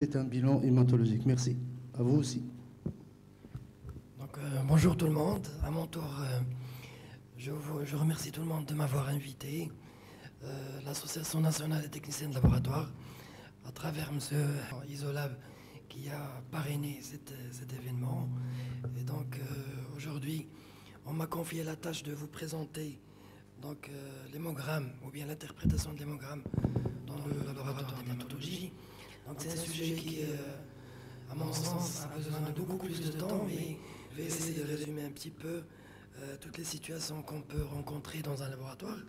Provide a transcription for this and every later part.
C'est un bilan hématologique. Merci. À vous aussi. Donc, bonjour tout le monde. À mon tour, je remercie tout le monde de m'avoir invité. L'Association nationale des techniciens de laboratoire, à travers M. Isolab, qui a parrainé cet événement. Et donc, aujourd'hui, on m'a confié la tâche de vous présenter donc, l'hémogramme, ou bien l'interprétation de l'hémogramme dans le laboratoire d'hématologie. Donc, c'est un sujet qui, à mon sens, a besoin de beaucoup plus de temps, mais je vais essayer de résumer un petit peu toutes les situations qu'on peut rencontrer dans un laboratoire,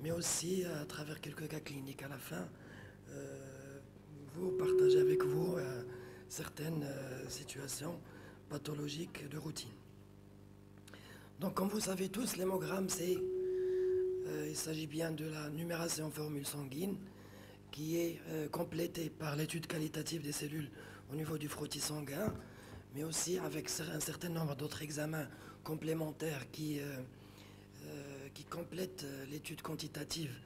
mais aussi à travers quelques cas cliniques à la fin, vous partager avec vous certaines situations pathologiques de routine. Donc, comme vous savez tous, l'hémogramme, il s'agit bien de la numération en formule sanguine qui est complétée par l'étude qualitative des cellules au niveau du frottis sanguin, mais aussi avec un certain nombre d'autres examens complémentaires qui complètent l'étude quantitative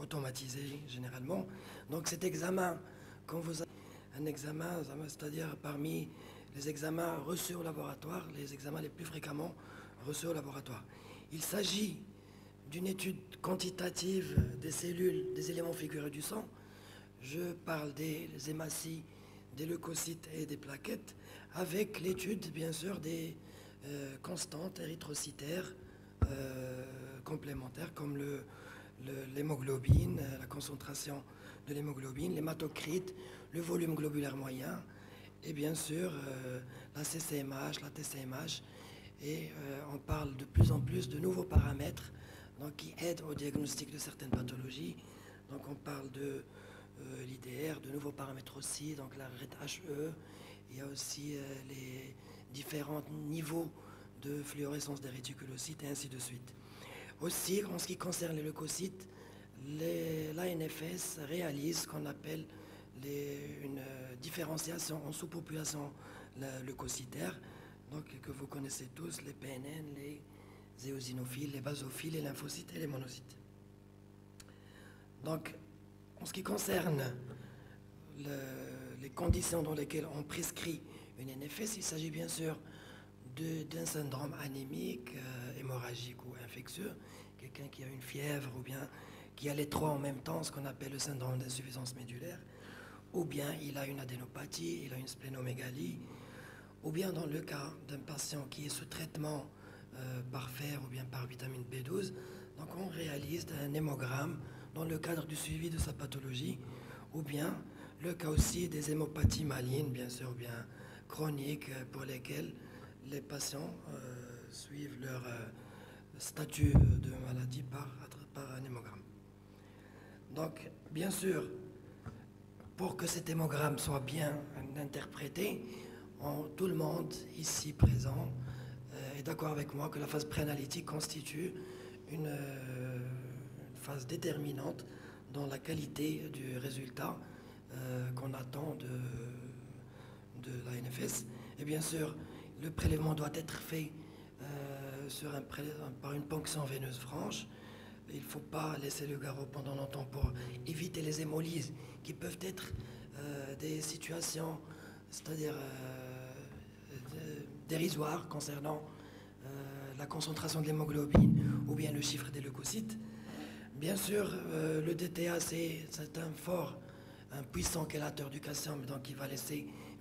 automatisée généralement. Donc cet examen, quand vous avez un examen, c'est-à-dire parmi les examens reçus au laboratoire, les examens les plus fréquemment reçus au laboratoire. Il s'agit d'une étude quantitative des cellules, des éléments figurés du sang. Je parle des hématies, des leucocytes et des plaquettes, avec l'étude, bien sûr, des constantes érythrocytaires complémentaires, comme l'hémoglobine, la concentration de l'hémoglobine, l'hématocrite, le volume globulaire moyen, et bien sûr la CCMH, la TCMH, et on parle de plus en plus de nouveaux paramètres donc, qui aident au diagnostic de certaines pathologies. Donc on parle de l'IDR, de nouveaux paramètres aussi, donc la RET-HE, il y a aussi les différents niveaux de fluorescence des réticulocytes et ainsi de suite. Aussi, en ce qui concerne les leucocytes, l'ANFS réalise ce qu'on appelle une différenciation en sous-population leucocytaire, donc que vous connaissez tous, les PNN, les éosinophiles, les basophiles, les lymphocytes et les monocytes. Donc, en ce qui concerne les conditions dans lesquelles on prescrit une NFS, il s'agit bien sûr d'un syndrome anémique, hémorragique ou infectieux, quelqu'un qui a une fièvre ou bien qui a les trois en même temps, ce qu'on appelle le syndrome d'insuffisance médulaire, ou bien il a une adénopathie, il a une splénomégalie, ou bien dans le cas d'un patient qui est sous traitement par fer ou bien par vitamine B12, donc on réalise un hémogramme dans le cadre du suivi de sa pathologie, ou bien le cas aussi des hémopathies malignes, bien sûr, bien chroniques, pour lesquelles les patients suivent leur statut de maladie par un hémogramme. Donc, bien sûr, pour que cet hémogramme soit bien interprété, tout le monde ici présent est d'accord avec moi que la phase préanalytique constitue une phase déterminante dans la qualité du résultat qu'on attend de la NFS. Et bien sûr, le prélèvement doit être fait par une ponction veineuse franche. Il ne faut pas laisser le garrot pendant longtemps pour éviter les hémolyses qui peuvent être des situations, c'est-à-dire dérisoires concernant la concentration de l'hémoglobine ou bien le chiffre des leucocytes. Bien sûr, le DTA, c'est un puissant chélateur du calcium, donc il va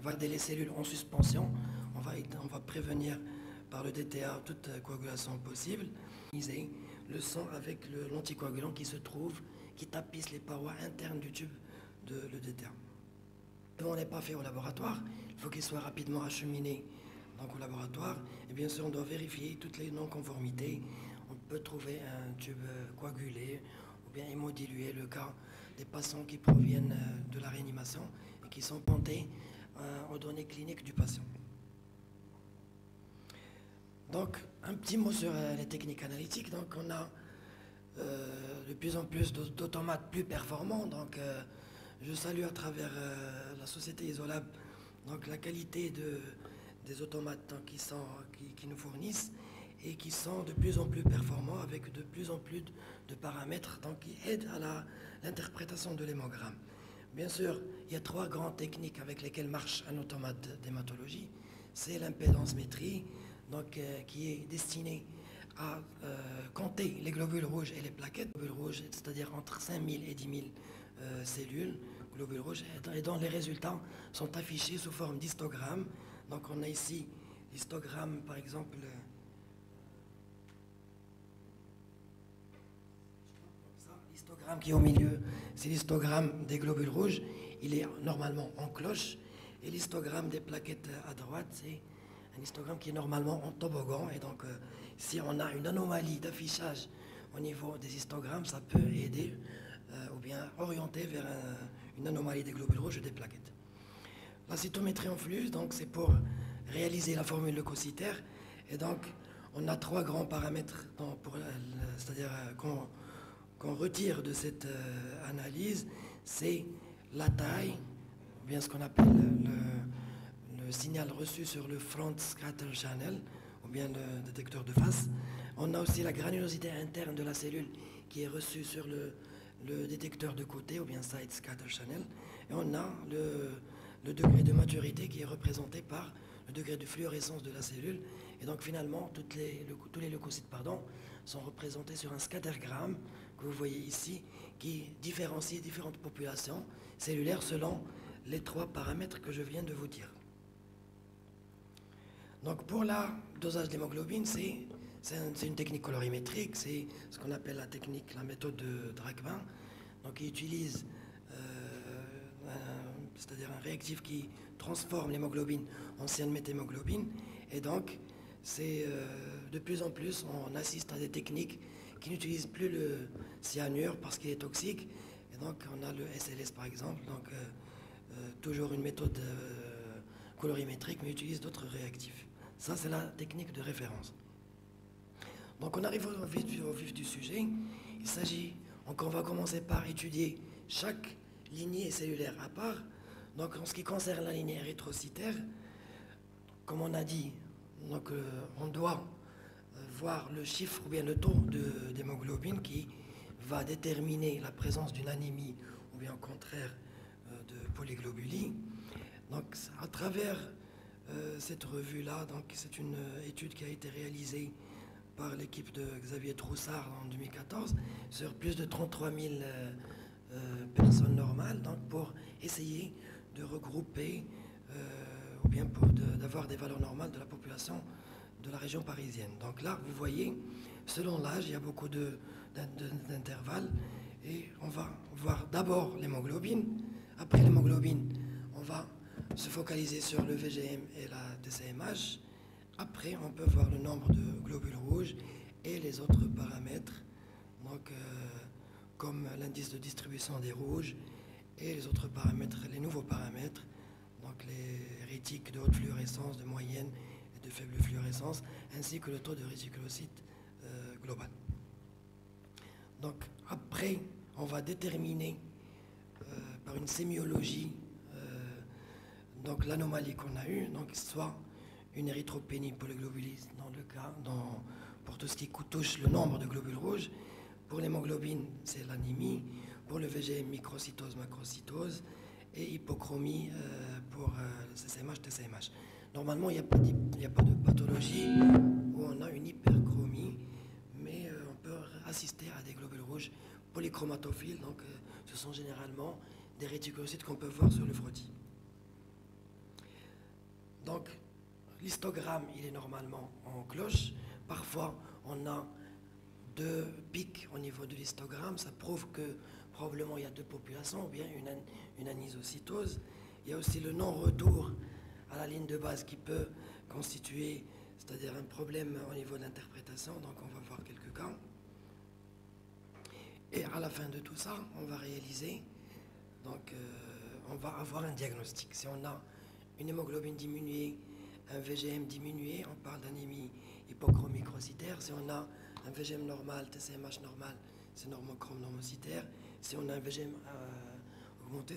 garder les cellules en suspension. On va prévenir par le DTA toute coagulation possible. Le sang avec l'anticoagulant qui tapisse les parois internes du tube de le DTA. On n'est pas fait au laboratoire, il faut qu'il soit rapidement acheminé donc au laboratoire. Et bien sûr, on doit vérifier toutes les non-conformités. On peut trouver un tube coagulé ou bien hémodilué, le cas des patients qui proviennent de la réanimation et qui sont pointés aux données cliniques du patient. Donc, un petit mot sur les techniques analytiques. Donc, on a de plus en plus d'automates plus performants. Donc, je salue à travers la société Isolab donc, la qualité des automates donc, qui nous fournissent et qui sont de plus en plus performants avec de plus en plus de paramètres donc, qui aident à l'interprétation de l'hémogramme. Bien sûr, il y a 3 grandes techniques avec lesquelles marche un automate d'hématologie. C'est l'impédancemétrie, donc, qui est destinée à compter les globules rouges et les plaquettes. Globules rouges, c'est-à-dire entre 5000 et 10 000 cellules, globules rouges, et dont les résultats sont affichés sous forme d'histogrammes. Donc on a ici l'histogramme, par exemple, l'histogramme qui est au milieu, c'est l'histogramme des globules rouges. Il est normalement en cloche. Et l'histogramme des plaquettes à droite, c'est un histogramme qui est normalement en toboggan. Et donc, si on a une anomalie d'affichage au niveau des histogrammes, ça peut aider ou bien orienter vers une anomalie des globules rouges et des plaquettes. La cytométrie en flux, donc, c'est pour réaliser la formule leucocytaire. Et donc, on a 3 grands paramètres, c'est-à-dire qu'on retire de cette analyse, c'est la taille, ou bien ce qu'on appelle le signal reçu sur le front scatter channel, ou bien le détecteur de face. On a aussi la granulosité interne de la cellule qui est reçue sur le détecteur de côté, ou bien side scatter channel. Et on a le degré de maturité qui est représenté par le degré de fluorescence de la cellule. Et donc finalement, tous les leucocytes sont représentés sur un scattergramme que vous voyez ici, qui différencie différentes populations cellulaires selon les 3 paramètres que je viens de vous dire. Donc pour le dosage d'hémoglobine, c'est une technique colorimétrique, c'est ce qu'on appelle la méthode de Drachman. Donc il utilise c'est-à-dire un réactif qui transforme l'hémoglobine en cyanméthémoglobine. Et donc, de plus en plus, on assiste à des techniques qui n'utilisent plus le cyanure parce qu'il est toxique. Et donc, on a le SLS par exemple, donc toujours une méthode colorimétrique, mais utilise d'autres réactifs. Ça, c'est la technique de référence. Donc, on arrive au vif du sujet. Il s'agit, donc on va commencer par étudier chaque lignée cellulaire à part. Donc, en ce qui concerne la lignée érythrocytaire, comme on a dit, donc, on doit voir le chiffre ou bien le taux d'hémoglobine qui va déterminer la présence d'une anémie ou bien au contraire de polyglobulie. Donc, à travers cette revue-là, c'est une étude qui a été réalisée par l'équipe de Xavier Troussard en 2014 sur plus de 33 000 personnes normales, donc pour essayer de regrouper ou bien d'avoir des valeurs normales de la population de la région parisienne. Donc là, vous voyez, selon l'âge, il y a beaucoup d'intervalles et on va voir d'abord l'hémoglobine. Après l'hémoglobine, on va se focaliser sur le VGM et la TCMH. Après, on peut voir le nombre de globules rouges et les autres paramètres, donc, comme l'indice de distribution des rouges et les autres paramètres, les nouveaux paramètres, donc les rétiques de haute fluorescence, de moyenne et de faible fluorescence, ainsi que le taux de réticulocyte global. Donc après, on va déterminer par une sémiologie donc l'anomalie qu'on a eue, donc soit une érythropénie polyglobulis dans le cas, pour tout ce qui touche le nombre de globules rouges. Pour l'hémoglobine, c'est l'anémie. Pour le VGM, microcytose, macrocytose. Et hypochromie pour CCMH, TCMH. Normalement, il n'y a pas de pathologie où on a une hyperchromie, mais on peut assister à des globules rouges polychromatophiles. Donc, ce sont généralement des réticulocytes qu'on peut voir sur le frottis. Donc, l'histogramme, il est normalement en cloche. Parfois, on a 2 pics au niveau de l'histogramme. Ça prouve que probablement il y a 2 populations, ou bien une anisocytose. Il y a aussi le non-retour à la ligne de base qui peut constituer, c'est-à-dire un problème au niveau de l'interprétation. Donc, on va voir quelques cas. Et à la fin de tout ça, on va réaliser, donc on va avoir un diagnostic. Si on a une hémoglobine diminuée, un VGM diminué, on parle d'anémie hypochromicrocytaire. Si on a un VGM normal, TCMH normal, c'est normochrome normocytaire. Si on a un VGM augmenté,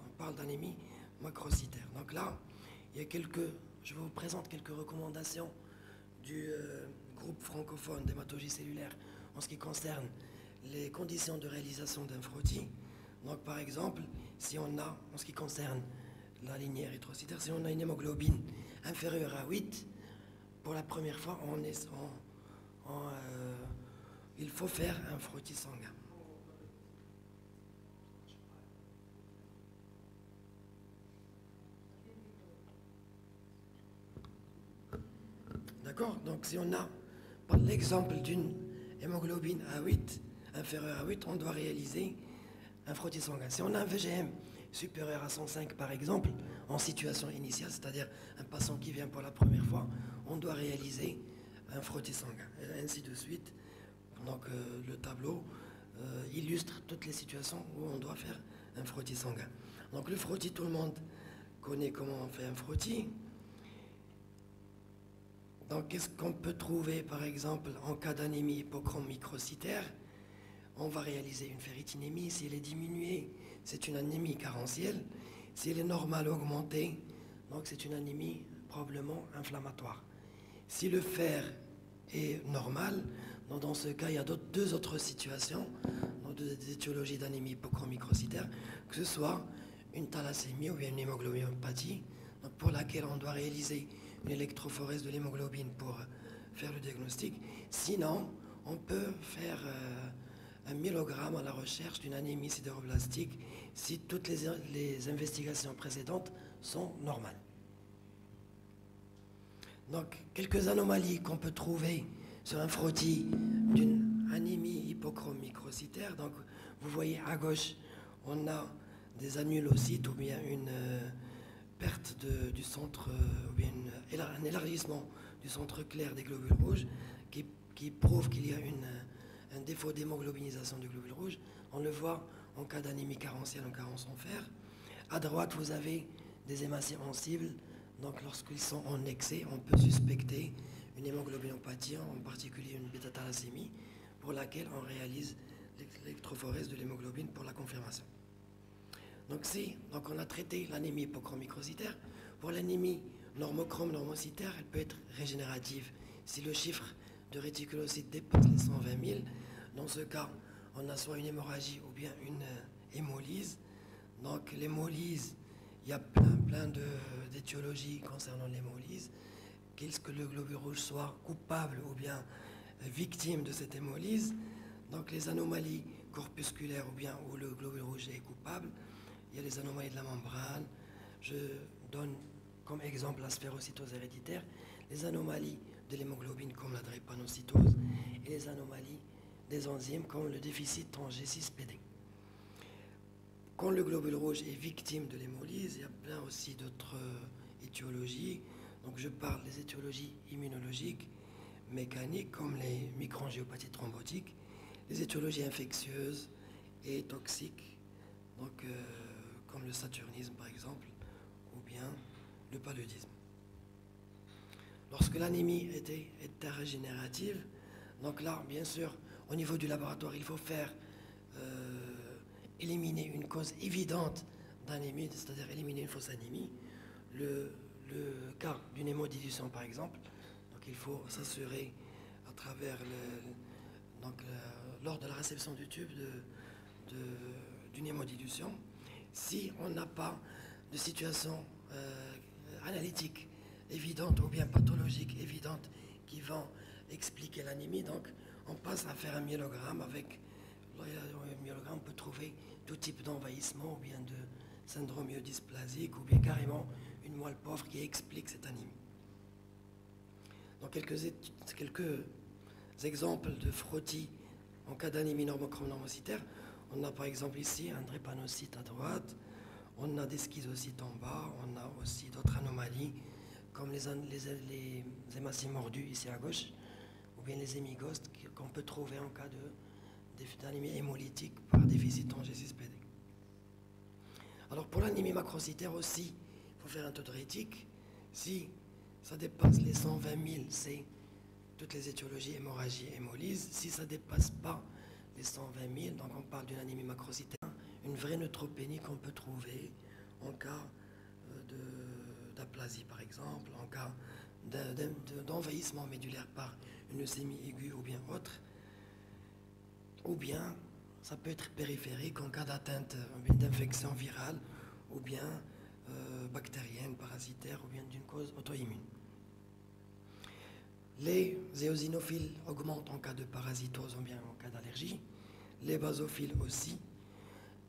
on parle d'anémie macrocytaire. Donc là, je vous présente quelques recommandations du groupe francophone d'hématologie cellulaire en ce qui concerne les conditions de réalisation d'un frottis. Donc par exemple, si on a, en ce qui concerne la lignée érythrocytaire, si on a une hémoglobine inférieure à 8, pour la première fois, il faut faire un frottis sanguin. D'accord? Donc si on a, par l'exemple d'une hémoglobine à 8, inférieure à 8, on doit réaliser un frottis sanguin. Si on a un VGM supérieur à 105 par exemple, en situation initiale, c'est-à-dire un patient qui vient pour la première fois, on doit réaliser un frottis sanguin, et ainsi de suite. Donc le tableau illustre toutes les situations où on doit faire un frottis sanguin. Donc le frottis, tout le monde connaît comment on fait un frottis. Donc qu'est-ce qu'on peut trouver par exemple en cas d'anémie hypochrome microcytaire? On va réaliser une ferritinémie. Si elle est diminuée, c'est une anémie carentielle. Si elle est normale augmentée, donc c'est une anémie probablement inflammatoire. Si le fer est normal, donc dans ce cas, il y a deux autres situations, donc des étiologies d'anémie hypochrome microcytaire, que ce soit une thalassémie ou bien une hémoglobinopathie, donc pour laquelle on doit réaliser une électrophorèse de l'hémoglobine pour faire le diagnostic. Sinon, on peut faire un myelogramme à la recherche d'une anémie sidéroblastique si toutes les investigations précédentes sont normales. Donc, quelques anomalies qu'on peut trouver sur un frottis d'une anémie hypochrome microcytaire. Donc, vous voyez à gauche, on a des annulocytes ou bien une perte du centre, ou bien un élargissement du centre clair des globules rouges qui prouve qu'il y a un défaut d'hémoglobinisation du globule rouge. On le voit en cas d'anémie carentielle, en carence en fer. À droite, vous avez des hématies sensibles. Donc lorsqu'ils sont en excès, on peut suspecter une hémoglobinopathie, en particulier une bêta-thalassémie, pour laquelle on réalise l'électrophorèse de l'hémoglobine pour la confirmation. Donc on a traité l'anémie hypochrome microcytaire. Pour l'anémie normochrome normocytaire, elle peut être régénérative. Si le chiffre de réticulocytes dépasse les 120 000, dans ce cas, on a soit une hémorragie ou bien une hémolyse. Donc l'hémolyse, il y a plein d'étiologies concernant l'hémolyse. Qu'est-ce que le globule rouge soit coupable ou bien victime de cette hémolyse. Donc les anomalies corpusculaires ou bien où le globule rouge est coupable. Il y a les anomalies de la membrane. Je donne comme exemple la sphérocytose héréditaire, les anomalies de l'hémoglobine comme la drépanocytose et les anomalies des enzymes comme le déficit en G6PD. Quand le globule rouge est victime de l'hémolyse, il y a plein aussi d'autres étiologies. Donc je parle des étiologies immunologiques, mécaniques comme les microangiopathies thrombotiques, les étiologies infectieuses et toxiques, donc comme le saturnisme par exemple, ou bien le paludisme. Lorsque l'anémie est interrégénérative, donc là, bien sûr, au niveau du laboratoire, il faut faire éliminer une cause évidente d'anémie, c'est-à-dire éliminer une fausse anémie. Le cas d'une hémodilution, par exemple, donc il faut s'assurer à travers lors de la réception du tube d'une hémodilution, si on n'a pas de situation analytique évidente ou bien pathologique évidente qui vont expliquer l'anémie, donc on passe à faire un myélogramme. Avec le myélogramme, on peut trouver tout type d'envahissement ou bien de syndrome myodysplasique ou bien carrément une moelle pauvre qui explique cette anémie. Donc quelques exemples de frottis en cas d'anémie normochrome normocytaire. On a par exemple ici un drépanocyte à droite, on a des schizocytes en bas, on a aussi d'autres anomalies comme les hématies mordues ici à gauche, ou bien les hémigostes qu'on peut trouver en cas d'anémie hémolytique par déficit en G6PD. Alors pour l'anémie macrocytaire aussi, il faut faire un taux de rétique. Si ça dépasse les 120 000, c'est toutes les étiologies, hémorragie, hémolyse. Si ça ne dépasse pas les 120 000, donc on parle d'une anémie macrocytaire, une vraie neutropénie qu'on peut trouver en cas d'aplasie par exemple, en cas d'envahissement médulaire par une leucémie aiguë ou bien autre, ou bien ça peut être périphérique en cas d'atteinte d'infection virale ou bien bactérienne, parasitaire ou bien d'une cause auto-immune. Les éosinophiles augmentent en cas de parasitose ou bien en cas d'allergie. Les basophiles aussi.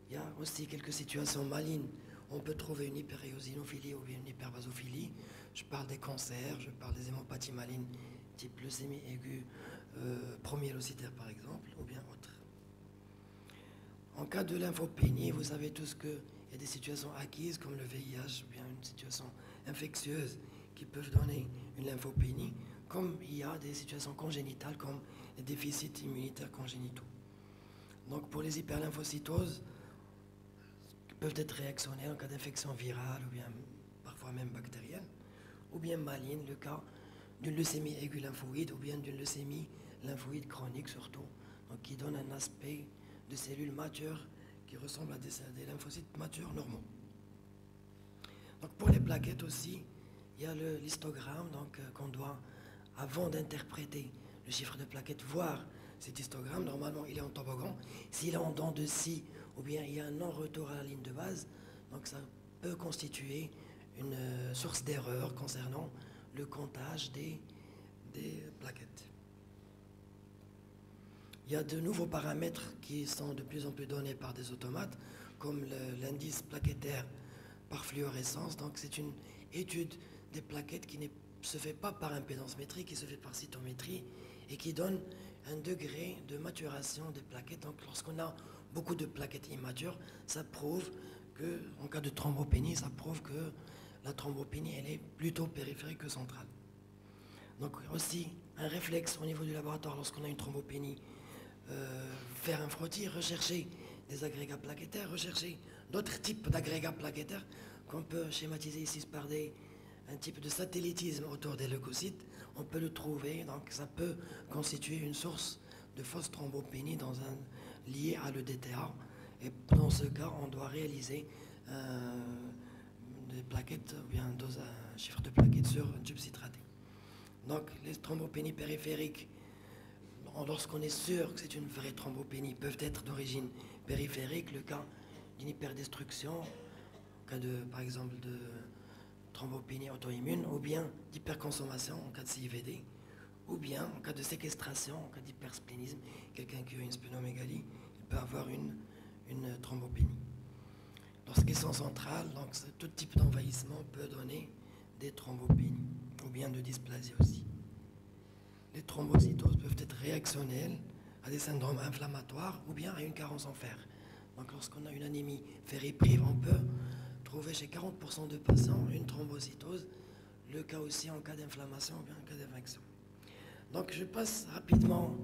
Il y a aussi quelques situations malignes. On peut trouver une hyperéosinophilie ou bien une hyperbasophilie. Je parle des cancers, je parle des hémopathies malignes, type leucémie aiguë, promyélocitaire par exemple, ou bien autre. En cas de lymphopénie, vous savez tous qu'il y a des situations acquises comme le VIH ou bien une situation infectieuse qui peuvent donner une lymphopénie, comme il y a des situations congénitales comme les déficits immunitaires congénitaux. Donc pour les hyperlymphocytoses, qui peuvent être réactionnelles en cas d'infection virale ou bien parfois même bactérienne, ou bien maligne, le cas d'une leucémie aiguë lymphoïde ou bien d'une leucémie lymphoïde chronique surtout, donc qui donne un aspect de cellules matures qui ressemblent à des lymphocytes matures normaux. Donc pour les plaquettes aussi, il y a l'histogramme qu'on doit, avant d'interpréter le chiffre de plaquettes, voir cet histogramme. Normalement, il est en toboggan. S'il est en dents de scie, ou bien il y a un non-retour à la ligne de base, donc ça peut constituer une source d'erreur concernant le comptage des plaquettes. Il y a de nouveaux paramètres qui sont de plus en plus donnés par des automates, comme l'indice plaquettaire par fluorescence. Donc c'est une étude des plaquettes qui ne se fait pas par impédance métrique, qui se fait par cytométrie et qui donne un degré de maturation des plaquettes. Donc lorsqu'on a beaucoup de plaquettes immatures, ça prouve que, en cas de thrombopénie, ça prouve que la thrombopénie elle est plutôt périphérique que centrale. Donc aussi un réflexe au niveau du laboratoire lorsqu'on a une thrombopénie, faire un frottis, rechercher des agrégats plaquettaires, rechercher d'autres types d'agrégats plaquettaires qu'on peut schématiser ici par un type de satellitisme autour des leucocytes. On peut le trouver, donc ça peut constituer une source de fausse thrombopénie liée à l'EDTA. Et dans ce cas, on doit réaliser des plaquettes, ou bien un chiffre de plaquettes sur un tube citraté. Donc les thrombopénies périphériques, lorsqu'on est sûr que c'est une vraie thrombopénie, peuvent être d'origine périphérique, le cas d'une hyperdestruction, en cas par exemple de thrombopénie auto-immune, ou bien d'hyperconsommation en cas de CIVD, ou bien en cas de séquestration, en cas d'hypersplénisme, quelqu'un qui a une splénomégalie, il peut avoir une thrombopénie. Lorsqu'ils sont centrales, donc tout type d'envahissement peut donner des thrombopénies, ou bien de dysplasie aussi. Les thrombocytoses peuvent être réactionnelles à des syndromes inflammatoires ou bien à une carence en fer. Donc lorsqu'on a une anémie ferriprive, on peut trouver chez 40% de patients une thrombocytose, le cas aussi en cas d'inflammation ou bien en cas d'infection. Donc je passe rapidement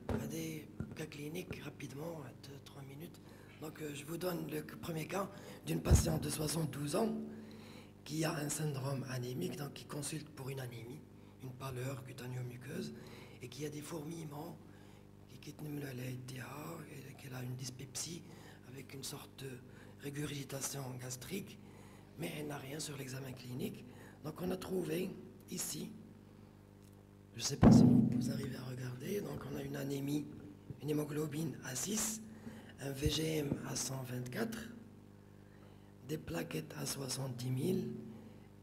à des cas cliniques, rapidement, à 3 minutes. Donc je vous donne le premier cas d'une patiente de 72 ans qui a un syndrome anémique, donc qui consulte pour une anémie, une pâleur cutanéo-muqueuse, et qui a des fourmillements, qui quitte le lait, et qu'elle a une dyspepsie avec une sorte de régurgitation gastrique, mais elle n'a rien sur l'examen clinique. Donc on a trouvé ici, je ne sais pas si vous arrivez à regarder, donc on a une anémie, une hémoglobine à 6, un VGM à 124, des plaquettes à 70 000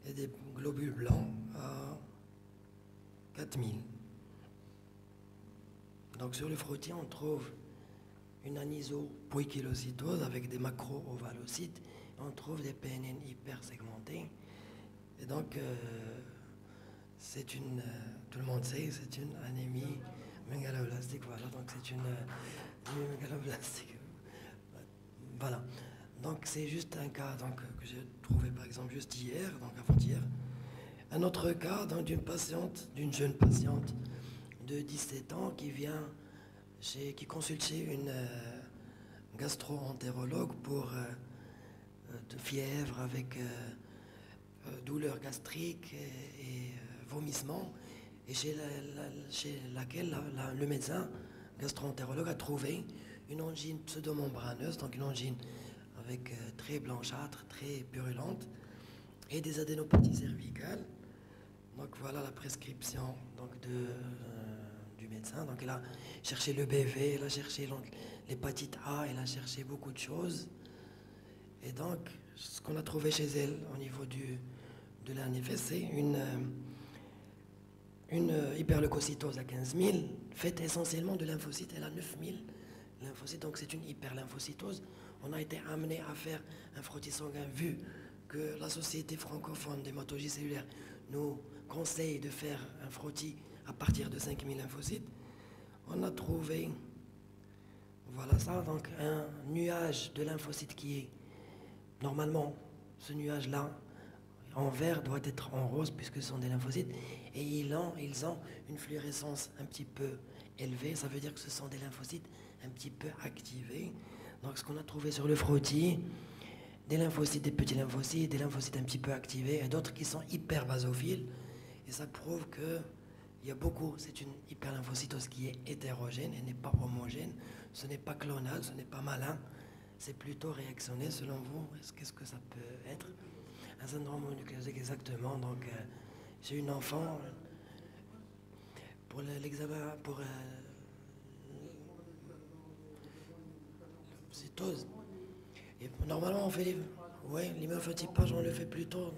et des globules blancs à 4000. Donc sur le frottis, on trouve une anisopoikilocytose avec des macro-ovalocytes. On trouve des PNN hyper segmentés. Et donc, c'est une, tout le monde sait, c'est une anémie mégaloblastique. Voilà, donc c'est une anémie mégaloblastique. Voilà. Donc c'est juste un cas que j'ai trouvé par exemple juste hier, donc avant-hier. Un autre cas d'une jeune patiente de 17 ans qui vient qui consulte chez une gastro-entérologue pour de fièvre avec douleur gastrique et vomissements, et chez laquelle le médecin gastro-entérologue a trouvé une angine pseudomembraneuse, donc une angine avec très blanchâtre, très purulente, et des adénopathies cervicales. Donc voilà la prescription donc, du médecin. Donc elle a cherché le BV, elle a cherché l'hépatite A, elle a cherché beaucoup de choses. Et donc, ce qu'on a trouvé chez elle au niveau de la NFS, c'est une hyperleucocytose à 15 000, faite essentiellement de lymphocytes. Elle a 9 000 lymphocytes, donc c'est une hyperlymphocytose. On a été amené à faire un frottis sanguin vu que la Société francophone d'hématologie cellulaire nous conseille de faire un frottis à partir de 5 000 lymphocytes. On a trouvé, voilà ça, donc un nuage de lymphocytes qui est, normalement, ce nuage-là, en vert doit être en rose puisque ce sont des lymphocytes, et ils ont une fluorescence un petit peu élevée, ça veut dire que ce sont des lymphocytes un petit peu activés. Donc ce qu'on a trouvé sur le frottis, des lymphocytes, des petits lymphocytes, des lymphocytes un petit peu activés, et d'autres qui sont hyper basophiles, et ça prouve que il y a beaucoup, c'est une hyperlymphocytose qui est hétérogène, elle n'est pas homogène, ce n'est pas clonal, ce n'est pas malin, c'est plutôt réactionné. Selon vous, qu'est-ce que ça peut être? Un syndrome mononucléosique, exactement. Donc, j'ai une enfant pour l'examen, pour cytose. Et normalement, on fait l'immunophénotypage, on le fait plutôt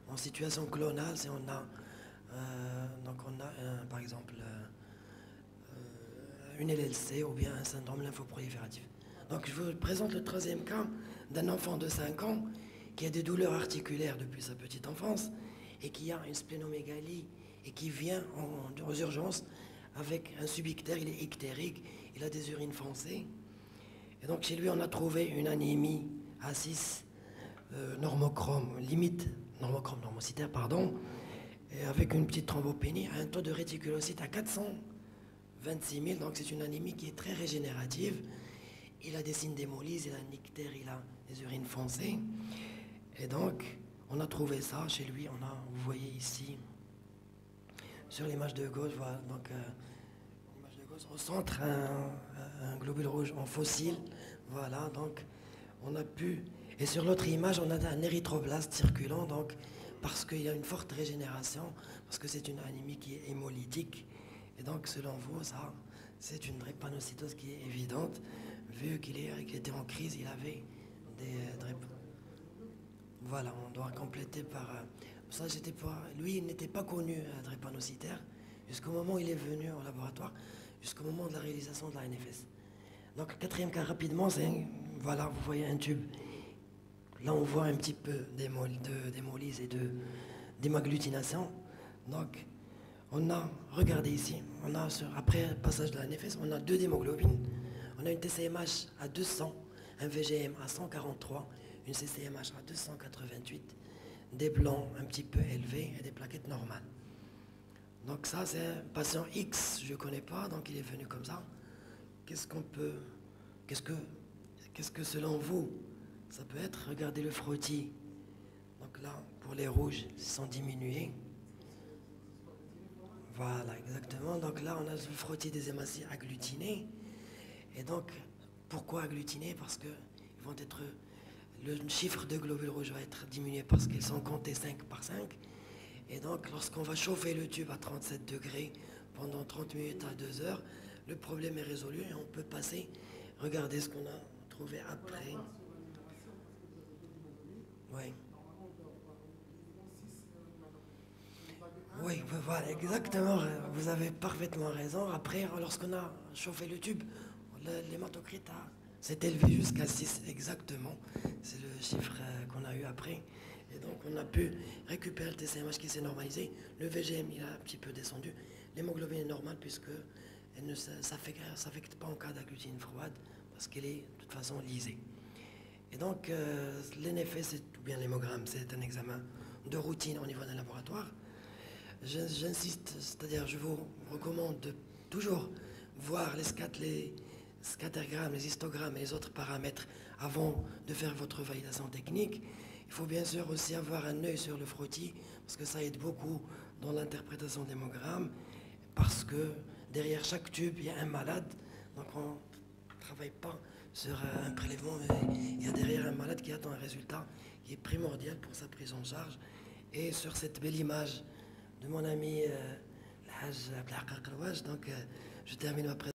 en situation clonale, si on a, donc on a par exemple une LLC ou bien un syndrome lymphoprolifératif. Donc je vous présente le troisième cas d'un enfant de 5 ans qui a des douleurs articulaires depuis sa petite enfance et qui a une splénomégalie et qui vient aux urgences avec un subictère, il est ictérique, il a des urines foncées. Et donc chez lui, on a trouvé une anémie A6 normochrome, limite normochrome normocytaire, pardon, et avec une petite thrombopénie, un taux de réticulocytes à 426 000, donc c'est une anémie qui est très régénérative. Il a des signes d'hémolyse, il a un ictère, il a des urines foncées. Et donc, on a trouvé ça chez lui. Vous voyez ici, sur l'image de gauche, voilà, donc l'image de gauche, au centre, un globule rouge en fossile. Voilà, donc on a pu. Et sur l'autre image, on a un érythroblaste circulant, donc parce qu'il y a une forte régénération, parce que c'est une anémie qui est hémolytique. Et donc, selon vous, ça, c'est une drépanocytose qui est évidente, vu qu'il était en crise, il avait des drépanocytoses. Voilà, on doit compléter par... ça, lui, il n'était pas connu drépanocytaire jusqu'au moment où il est venu au laboratoire, jusqu'au moment de la réalisation de la NFS. Donc, le quatrième cas, rapidement, c'est... Voilà, vous voyez un tube. Là, on voit un petit peu d'hémolyse et d'hémagglutination. Donc, on a, regardez ici, après le passage de la NFS, on a 2 d'hémoglobine. On a une TCMH à 200, un VGM à 143, une CCMH à 288, des blancs un petit peu élevés et des plaquettes normales. Donc ça, c'est un patient X, je ne connais pas, donc il est venu comme ça. Qu'est-ce que selon vous, ça peut être? Regardez le frottis. Donc là, pour les rouges, ils sont diminués. Voilà, exactement. Donc là, on a le frottis des hématocytes agglutinés. Et donc, pourquoi agglutinés? Parce que le chiffre de globules rouges va être diminué parce qu'ils sont comptés 5 par 5. Et donc, lorsqu'on va chauffer le tube à 37 degrés pendant 30 minutes à 2 heures, le problème est résolu et on peut passer. Regardez ce qu'on a trouvé après. Oui. Oui, voilà, exactement. Vous avez parfaitement raison. Après, lorsqu'on a chauffé le tube, l'hématocrite s'est élevé jusqu'à 6 exactement. C'est le chiffre qu'on a eu après. Et donc, on a pu récupérer le TCMH qui s'est normalisé. Le VGM, il a un petit peu descendu. L'hémoglobine est normale puisque elle ne s'affecte pas en cas d'agglutinine froide parce qu'elle est de toute façon lisée. Et donc, l'NFS, ou bien l'hémogramme, c'est un examen de routine au niveau d'un laboratoire. J'insiste, c'est-à-dire je vous recommande de toujours voir les scattergrammes, les histogrammes et les autres paramètres avant de faire votre validation technique. Il faut bien sûr aussi avoir un œil sur le frottis parce que ça aide beaucoup dans l'interprétation des hémogrammes parce que derrière chaque tube, il y a un malade. Donc on ne travaille pas sur un prélèvement, mais il y a derrière un malade qui attend un résultat qui est primordial pour sa prise en charge. Et sur cette belle image de mon ami Haj Abdelhak Rouache. Donc, je termine ma présentation.